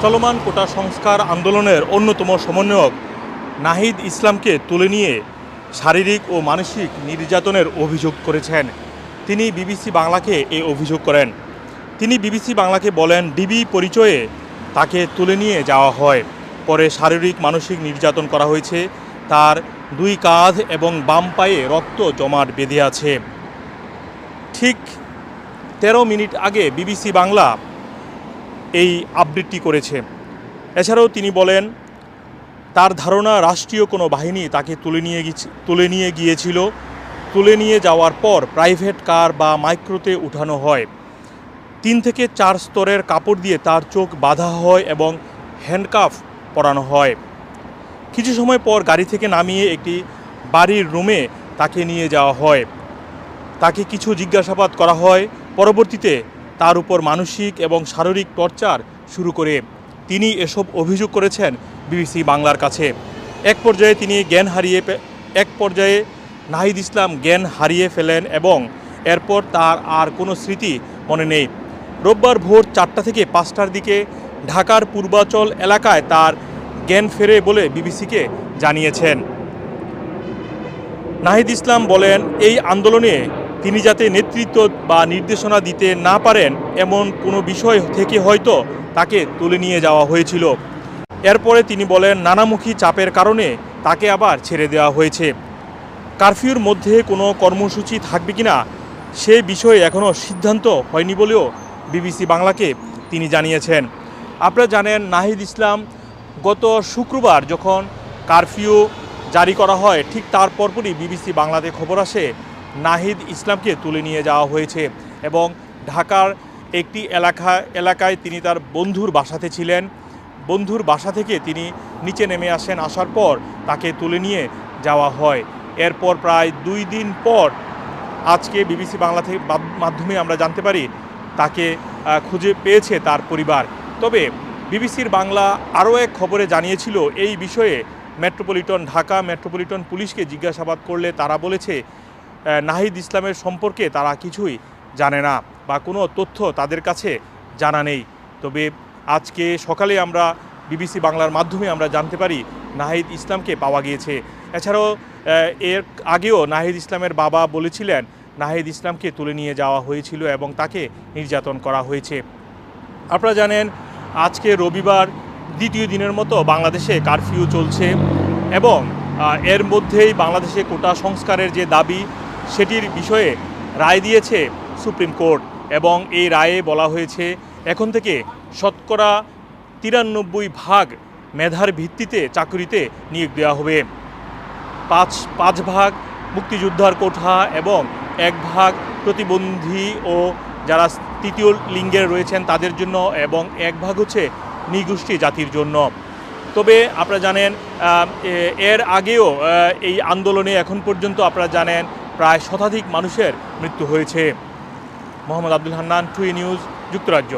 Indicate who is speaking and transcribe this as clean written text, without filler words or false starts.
Speaker 1: চলমান কোটা সংস্কার আন্দোলনের অন্যতম সমন্বয়ক নাহিদ ইসলামকে তুলে নিয়ে শারীরিক ও মানসিক নির্যাতনের অভিযোগ করেছেন। তিনি বিবিসি বাংলাকে এই অভিযোগ করেন। তিনি বিবিসি বাংলাকে বলেন, ডিবি পরিচয়ে তাকে তুলে নিয়ে যাওয়া হয়, পরে শারীরিক মানসিক নির্যাতন করা হয়েছে। তার দুই কাঁধ এবং বাম পায়ে রক্ত জমাট বেঁধে আছে। ঠিক 13 মিনিট আগে বিবিসি বাংলা এই আপডেটটি করেছে। এছাড়াও তিনি বলেন, তার ধারণা রাষ্ট্রীয় কোনো বাহিনী তাকে তুলে নিয়ে গিয়েছিল। তুলে নিয়ে যাওয়ার পর প্রাইভেট কার বা মাইক্রোতে উঠানো হয়। 3 থেকে 4 স্তরের কাপড় দিয়ে তার চোখ বাঁধা হয় এবং হ্যান্ডকাফ পরানো হয়। কিছু সময় পর গাড়ি থেকে নামিয়ে একটি বাড়ির রুমে তাকে নিয়ে যাওয়া হয়। তাকে কিছু জিজ্ঞাসাবাদ করা হয়। পরবর্তীতে তার উপর মানসিক এবং শারীরিক টর্চার শুরু করে তিনি এসব অভিযোগ করেছেন বিবিসি বাংলার কাছে। এক পর্যায়ে নাহিদ ইসলাম জ্ঞান হারিয়ে ফেলেন এবং এরপর তার আর কোনো স্মৃতি মনে নেই। রোববার ভোর 4টা থেকে 5টার দিকে ঢাকার পূর্বাচল এলাকায় তার জ্ঞান ফেরে বলে বিবিসিকে জানিয়েছেন। নাহিদ ইসলাম বলেন, এই আন্দোলনে তিনি যাতে নেতৃত্ব বা নির্দেশনা দিতে না পারেন এমন কোনো বিষয় থেকে হয়তো তাকে তুলে নিয়ে যাওয়া হয়েছিল। এরপরে তিনি বলেন, নানামুখী চাপের কারণে তাকে আবার ছেড়ে দেওয়া হয়েছে। কারফিউর মধ্যে কোনো কর্মসূচি থাকবে কিনা সে বিষয়ে এখনও সিদ্ধান্ত হয়নি বলেও বিবিসি বাংলাকে তিনি জানিয়েছেন। আপনারা জানেন, নাহিদ ইসলাম গত শুক্রবার যখন কারফিউ জারি করা হয়, ঠিক তার পরপরই বিবিসি বাংলাতে খবর আসে নাহিদ ইসলামকে তুলে নিয়ে যাওয়া হয়েছে এবং ঢাকার একটি এলাকায় তিনি তার বন্ধুর বাসাতে ছিলেন। বন্ধুর বাসা থেকে তিনি নিচে নেমে আসেন। আসার পর তাকে তুলে নিয়ে যাওয়া হয়। এরপর প্রায় 2 দিন পর আজকে বিবিসি বাংলা থেকে মাধ্যমে আমরা জানতে পারি তাকে খুঁজে পেয়েছে তার পরিবার। তবে বিবিসির বাংলা আরও এক খবরে জানিয়েছিল, এই বিষয়ে ঢাকা মেট্রোপলিটন পুলিশকে জিজ্ঞাসাবাদ করলে তারা বলেছে নাহিদ ইসলামের সম্পর্কে তারা কিছুই জানে না বা কোনো তথ্য তাদের কাছে জানা নেই। তবে আজকে সকালে আমরা বিবিসি বাংলার মাধ্যমে আমরা জানতে পারি নাহিদ ইসলামকে পাওয়া গিয়েছে। এছাড়াও এর আগেও নাহিদ ইসলামের বাবা বলেছিলেন নাহিদ ইসলামকে তুলে নিয়ে যাওয়া হয়েছিল এবং তাকে নির্যাতন করা হয়েছে। আপনারা জানেন, আজকে রবিবার দ্বিতীয় দিনের মতো বাংলাদেশে কারফিউ চলছে এবং এর মধ্যেই বাংলাদেশে কোটা সংস্কারের যে দাবি সেটির বিষয়ে রায় দিয়েছে সুপ্রিম কোর্ট এবং এই রায়ে বলা হয়েছে এখন থেকে শতকরা 93% মেধার ভিত্তিতে চাকরিতে নিয়োগ দেওয়া হবে। 5 ভাগ মুক্তিযোদ্ধার কোঠা এবং 1 ভাগ প্রতিবন্ধী ও যারা তৃতীয় লিঙ্গের রয়েছেন তাদের জন্য এবং 1 ভাগ হচ্ছে নৃগোষ্ঠী জাতির জন্য। তবে আপনারা জানেন, এর আগেও এই আন্দোলনে এখন পর্যন্ত আপনারা জানেন প্রায় শতাধিক মানুষের মৃত্যু হয়েছে। মোহাম্মদ আব্দুল হান্নান, টুই নিউজ, যুক্তরাজ্য।